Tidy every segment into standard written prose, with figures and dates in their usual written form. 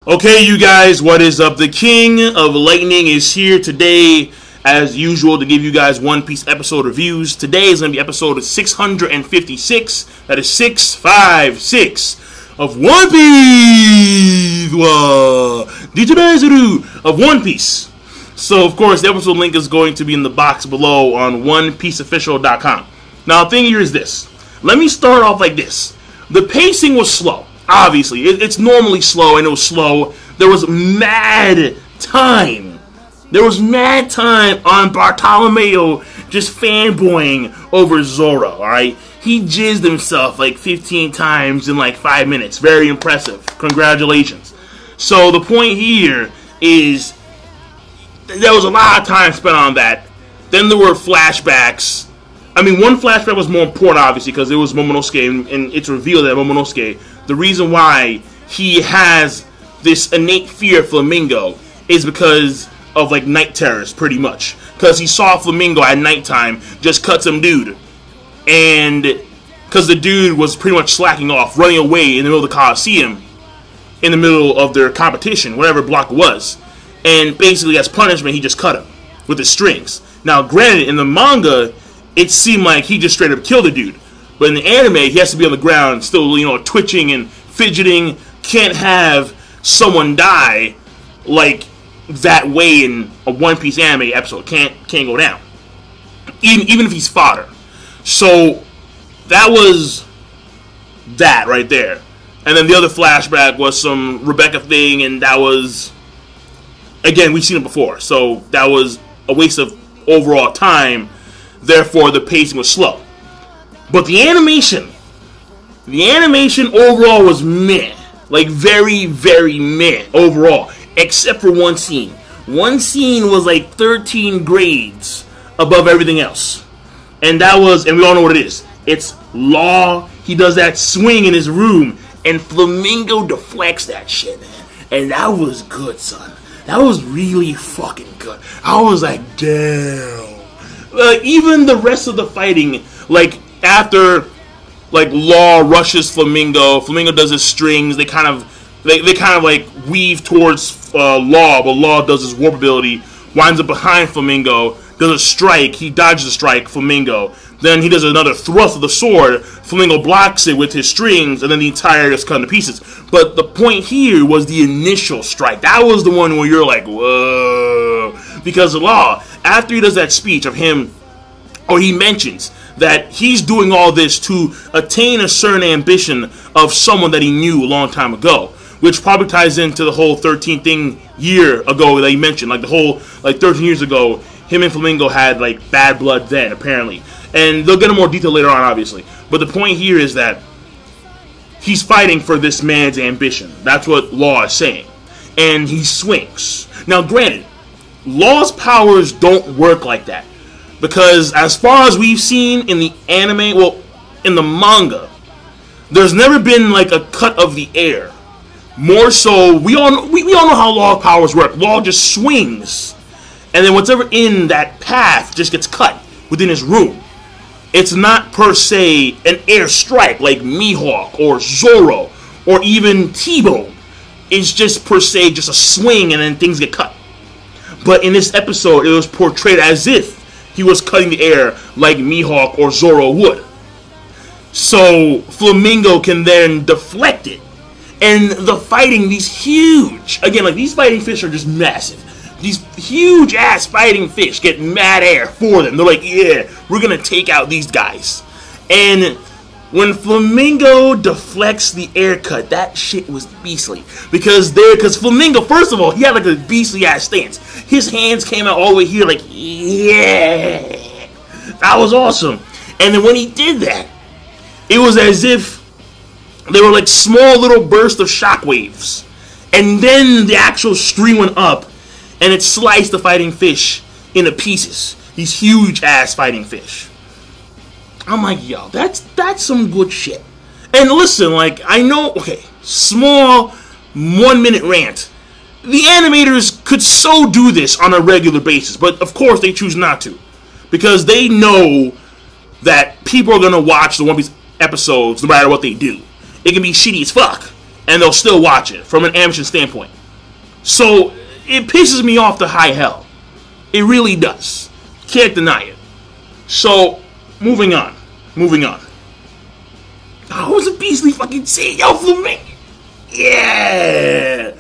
Okay, you guys, what is up? The King of Lightning is here today, as usual, to give you guys One Piece episode reviews. Today is going to be episode 656, that is 656, of One Piece! Of One Piece. So, of course, the episode link is going to be in the box below on OnePieceOfficial.com. Now, the thing here is this. Let me start off like this. The pacing was slow. Obviously, it's normally slow, and it was slow. There was mad time. There was mad time on Bartolomeo just fanboying over Zoro, alright? He jizzed himself like 15 times in like 5 minutes. Very impressive. Congratulations. So the point here is there was a lot of time spent on that. Then there were flashbacks. I mean, one flashback was more important, obviously, because it was Momonosuke, and it's revealed that Momonosuke, the reason why he has this innate fear of Flamingo is because of, like, night terrors, pretty much. Because he saw Flamingo at nighttime just cut some dude. And because the dude was pretty much slacking off, running away in the middle of the Coliseum, in the middle of their competition, whatever block it was. And basically, as punishment, he just cut him with his strings. Now, granted, in the manga, it seemed like he just straight up killed the dude. But in the anime, he has to be on the ground, still, you know, twitching and fidgeting. Can't have someone die like that way in a One Piece anime episode. Can't go down. Even if he's fodder. So that was that right there. And then the other flashback was some Rebecca thing, and that was, again, we've seen it before. So that was a waste of overall time. Therefore, the pacing was slow. But the animation overall was meh. Like, very, very meh overall. Except for one scene. One scene was like 13 grades above everything else. And that was, and we all know what it is. It's Law. He does that swing in his room. And Flamingo deflects that shit, man. And that was good, son. That was really fucking good. I was like, damn. Even the rest of the fighting, like, after, like, Law rushes Flamingo does his strings, they kind of like weave towards Law, but Law does his warp ability, winds up behind Flamingo, does a strike, he dodges a strike, Flamingo, then he does another thrust of the sword, Flamingo blocks it with his strings, and then the entire is cut into pieces. But the point here was the initial strike. That was the one where you're like, whoa, because Law, after he does that speech of him, or he mentions that he's doing all this to attain a certain ambition of someone that he knew a long time ago, which probably ties into the whole 13 year ago that he mentioned, like the whole, like 13 years ago, him and Flamingo had like bad blood then, apparently. And they'll get into more detail later on, obviously. But the point here is that he's fighting for this man's ambition. That's what Law is saying. And he swings. Now, granted, Law's powers don't work like that. Because as far as we've seen in the anime, well, in the manga, there's never been like a cut of the air. More so, we all know how Law's powers work. Law just swings. And then whatever in that path just gets cut within his room. It's not per se an air strike like Mihawk or Zoro or even T-Bone. It's just per se just a swing and then things get cut. But in this episode, it was portrayed as if he was cutting the air like Mihawk or Zoro would. So Flamingo can then deflect it. And the fighting, these huge, again, like these fighting fish are just massive. These huge ass fighting fish get mad air for them. They're like, yeah, we're gonna take out these guys. And when Flamingo deflects the air cut, that shit was beastly. Because Flamingo, first of all, he had like a beastly ass stance. His hands came out all the way here like, yeah. That was awesome. And then when he did that, it was as if they were like small little bursts of shockwaves. And then the actual stream went up. And it sliced the fighting fish into pieces. These huge ass fighting fish. I'm like, yo, that's some good shit. And listen, like, I know, okay, small 1 minute rant. The animators could so do this on a regular basis, but of course they choose not to. Because they know that people are going to watch the One Piece episodes no matter what they do. It can be shitty as fuck. and they'll still watch it from an amateur standpoint. So it pisses me off to high hell. It really does. Can't deny it. So moving on. That was a beastly fucking scene. Yo, Flamingo. Yeah.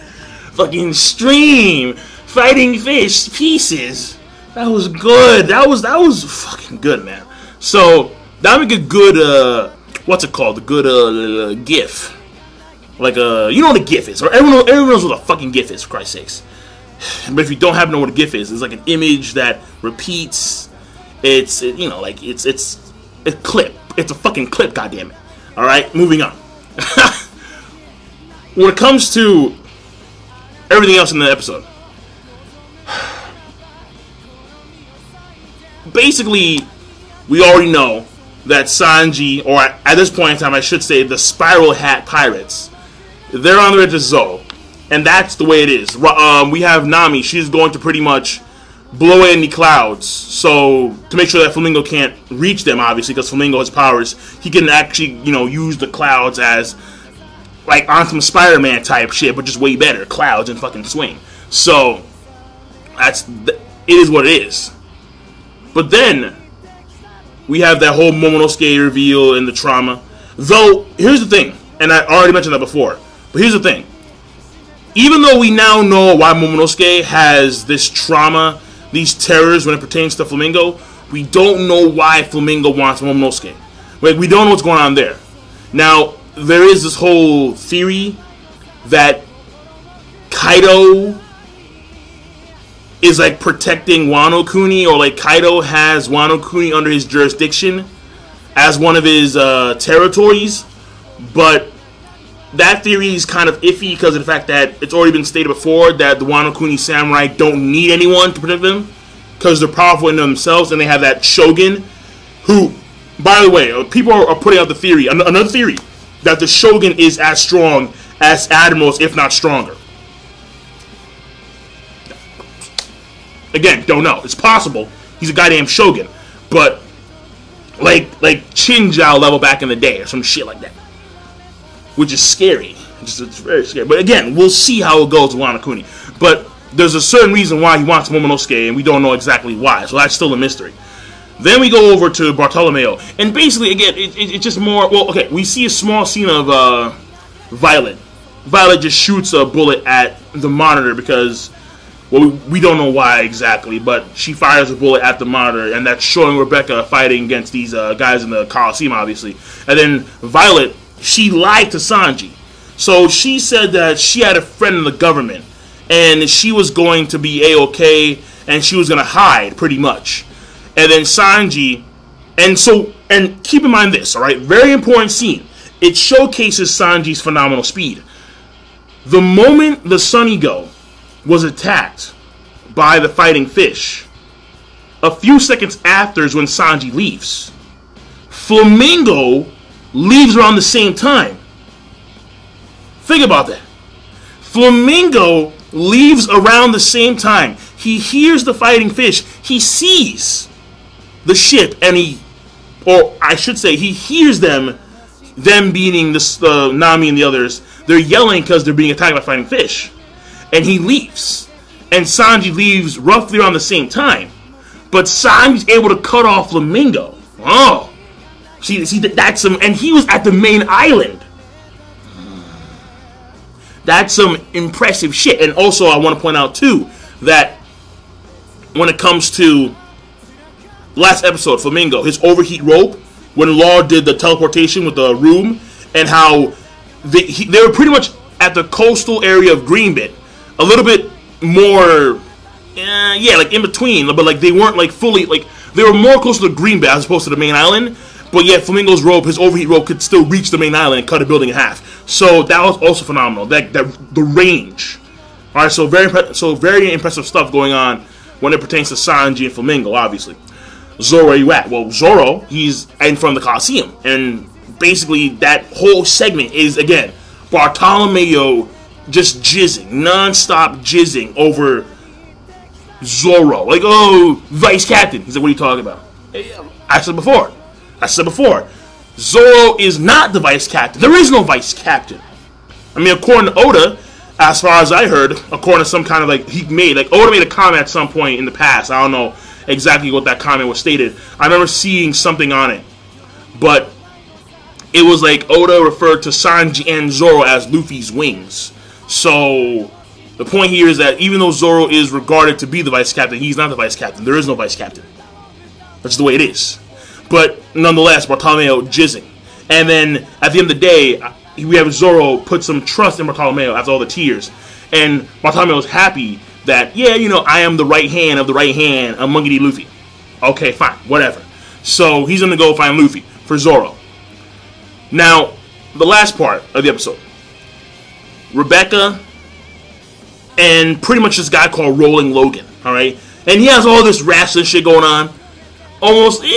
Fucking stream. Fighting fish pieces. That was good. That was fucking good, man. So that would make a good what's it called? A good GIF. Like you know what a GIF is, or everyone knows what a fucking GIF is, for Christ's sakes. But if you don't happen to know what a GIF is, it's like an image that repeats. It's a clip. It's a fucking clip, goddammit. All right, moving on. When it comes to everything else in the episode, basically, we already know that Sanji, or at this point in time, I should say, the Spiral Hat Pirates, they're on their way to Zoro, and that's the way it is. We have Nami. She's going to pretty much blow away any clouds, so to make sure that Flamingo can't reach them, obviously, because Flamingo has powers, he can actually, use the clouds as like on some Spider-Man type shit, but just way better, clouds and fucking swing. So it is what it is. But then we have that whole Momonosuke reveal and the trauma. Though here's the thing, and I already mentioned that before, but here's the thing. Even though we now know why Momonosuke has this trauma, these terrors when it pertains to Flamingo, we don't know why Flamingo wants Momonosuke. Like, we don't know what's going on there. Now, there is this whole theory that Kaido is like protecting Wano Kuni, or like Kaido has Wano Kuni under his jurisdiction as one of his territories, but that theory is kind of iffy because of the fact that it's already been stated before that the Wano Kuni samurai don't need anyone to protect them because they're powerful in themselves, and they have that shogun who, by the way, people are putting out the theory, another theory, that the shogun is as strong as admirals, if not stronger. Again, don't know. It's possible. He's a goddamn shogun, but like Chinjao level back in the day or some shit like that, which is scary. It's very scary. But again, we'll see how it goes with Wano Kuni. But there's a certain reason why he wants Momonosuke, and we don't know exactly why. So that's still a mystery. Then we go over to Bartolomeo, and basically, again, it's just more. Well, okay, we see a small scene of Violet. Violet just shoots a bullet at the monitor because, well, we don't know why exactly, but she fires a bullet at the monitor, and that's showing Rebecca fighting against these guys in the Coliseum, obviously. And then Violet, she lied to Sanji. So she said that she had a friend in the government, and she was going to be A-okay, and she was going to hide, pretty much. And then Sanji, and keep in mind this, alright? Very important scene. It showcases Sanji's phenomenal speed. The moment the Sun Ego was attacked by the fighting fish, a few seconds after is when Sanji leaves. Flamingo leaves around the same time. Think about that. Flamingo leaves around the same time. He hears the fighting fish. He sees the ship, and he hears them beating the Nami and the others. They're yelling because they're being attacked by fighting fish. And he leaves. And Sanji leaves roughly around the same time. But Sanji's able to cut off Flamingo. Oh. See, that's some, and he was at the main island. That's some impressive shit. And also, I want to point out, too, that when it comes to last episode, Flamingo, his overheat rope, when Law did the teleportation with the room, and how they were pretty much at the coastal area of Greenbit, a little bit more, like in between, but like they weren't like fully, like they were more close to the Greenbit as opposed to the main island. But yet Flamingo's rope, his overheat rope, could still reach the main island and cut a building in half. So that was also phenomenal. The range. All right, so very impressive stuff going on when it pertains to Sanji and Flamingo, obviously. Zoro, where you at? Well, Zoro, he's in front of the Coliseum, and basically that whole segment is, again, Bartolomeo just jizzing, non-stop jizzing over Zoro. Like, oh, vice captain. He's like, what are you talking about? I said before, Zoro is not the vice captain. There is no vice captain. I mean, according to Oda, as far as I heard, according to some kind of like Oda made a comment at some point in the past. I don't know exactly what that comment was stated. I remember seeing something on it, but it was like Oda referred to Sanji and Zoro as Luffy's wings. So the point here is that even though Zoro is regarded to be the vice captain, he's not the vice captain. There is no vice captain. That's the way it is. But nonetheless, Bartolomeo jizzing. And then at the end of the day, we have Zoro put some trust in Bartolomeo after all the tears. And Bartolomeo's happy that, yeah, you know, I am the right hand of the right hand of Monkey D. Luffy. Okay, fine, whatever. So he's going to go find Luffy for Zoro. Now, the last part of the episode. Rebecca and pretty much this guy called Rolling Logan, alright? And he has all this wrestling shit going on. Almost, yeah,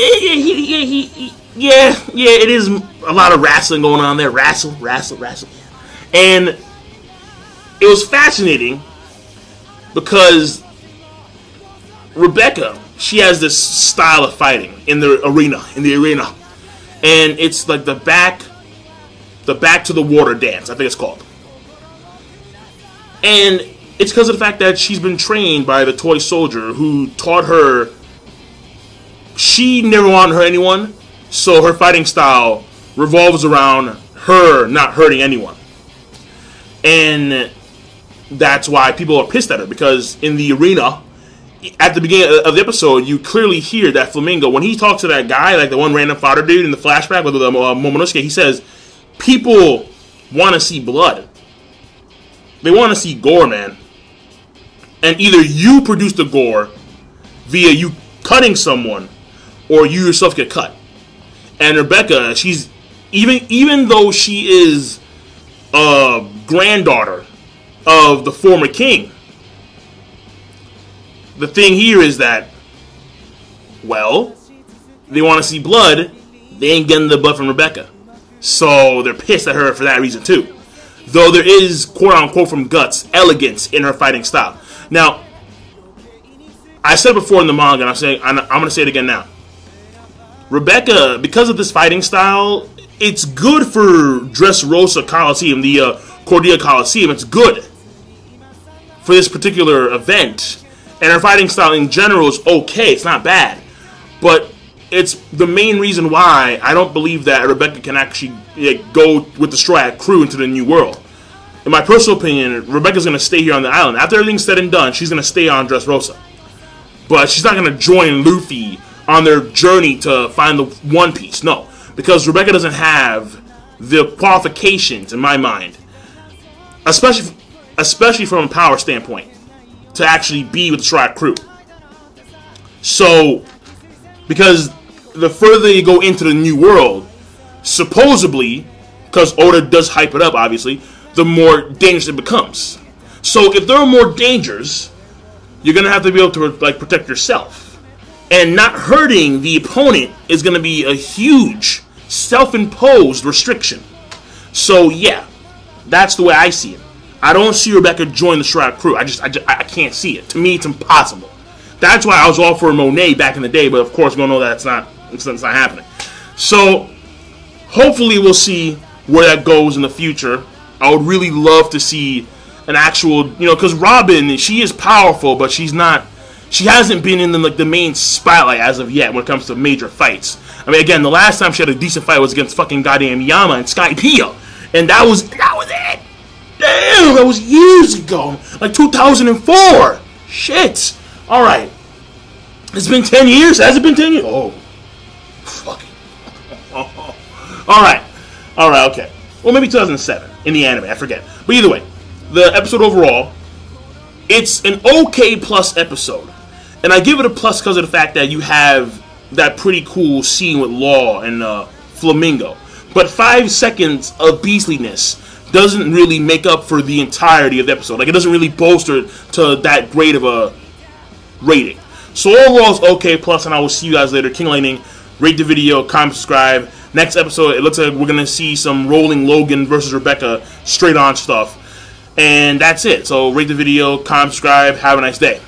it is a lot of wrestling going on there. Wrestle. And it was fascinating because Rebecca, she has this style of fighting in the arena. And it's like the back to the water dance, I think it's called. And it's because of the fact that she's been trained by the toy soldier who taught her. She never wanted to hurt anyone, so her fighting style revolves around her not hurting anyone. And that's why people are pissed at her, because in the arena, at the beginning of the episode, you clearly hear that Flamingo, when he talks to that guy, like the one random fodder dude in the flashback with Momonosuke, he says, people want to see blood. They want to see gore, man. And either you produce the gore via you cutting someone, or you yourself get cut. And Rebecca, she's even though she is a granddaughter of the former king, the thing here is that, well, they want to see blood, they ain't getting the blood from Rebecca. So they're pissed at her for that reason too. Though there is, quote-unquote, from Guts, elegance in her fighting style. Now, I said before in the manga, and I'm going to say it again now. Rebecca, because of this fighting style, it's good for Dressrosa Coliseum, the Cordia Coliseum. It's good for this particular event. And her fighting style in general is okay. It's not bad. But it's the main reason why I don't believe that Rebecca can actually go with the Straw Hat crew into the New World. In my personal opinion, Rebecca's going to stay here on the island. After everything's said and done, she's going to stay on Dressrosa. But she's not going to join Luffy on their journey to find the One Piece. No. Because Rebecca doesn't have the qualifications, in my mind, especially from a power standpoint, to actually be with the Straw Hat crew. So, because the further you go into the New World, supposedly, because Oda does hype it up, obviously, the more dangerous it becomes. So, if there are more dangers, you're going to have to be able to protect yourself. And not hurting the opponent is going to be a huge self-imposed restriction. So, yeah, that's the way I see it. I don't see Rebecca join the Straw Hat crew. I can't see it. To me, it's impossible. That's why I was all for Monet back in the day, but of course we all know that's not happening. So, hopefully we'll see where that goes in the future. I would really love to see an actual, because Robin, she is powerful, but she hasn't been in the main spotlight as of yet when it comes to major fights. I mean, again, the last time she had a decent fight was against fucking goddamn Yama and Skypiea, and that was it. Damn, that was years ago, like 2004. Shit. All right. It's been 10 years. Has it been 10 years? Oh, fucking. All right. Okay. Well, maybe 2007 in the anime. I forget. But either way, the episode overall, it's an okay plus episode. And I give it a plus because of the fact that you have that pretty cool scene with Law and Flamingo. But 5 seconds of beastliness doesn't really make up for the entirety of the episode. Like, it doesn't really bolster to that great of a rating. So overall, it's okay plus, and I will see you guys later. King Lightning, rate the video, comment, subscribe. Next episode, it looks like we're going to see some Rolling Logan versus Rebecca straight on stuff. And that's it. So rate the video, comment, subscribe. Have a nice day.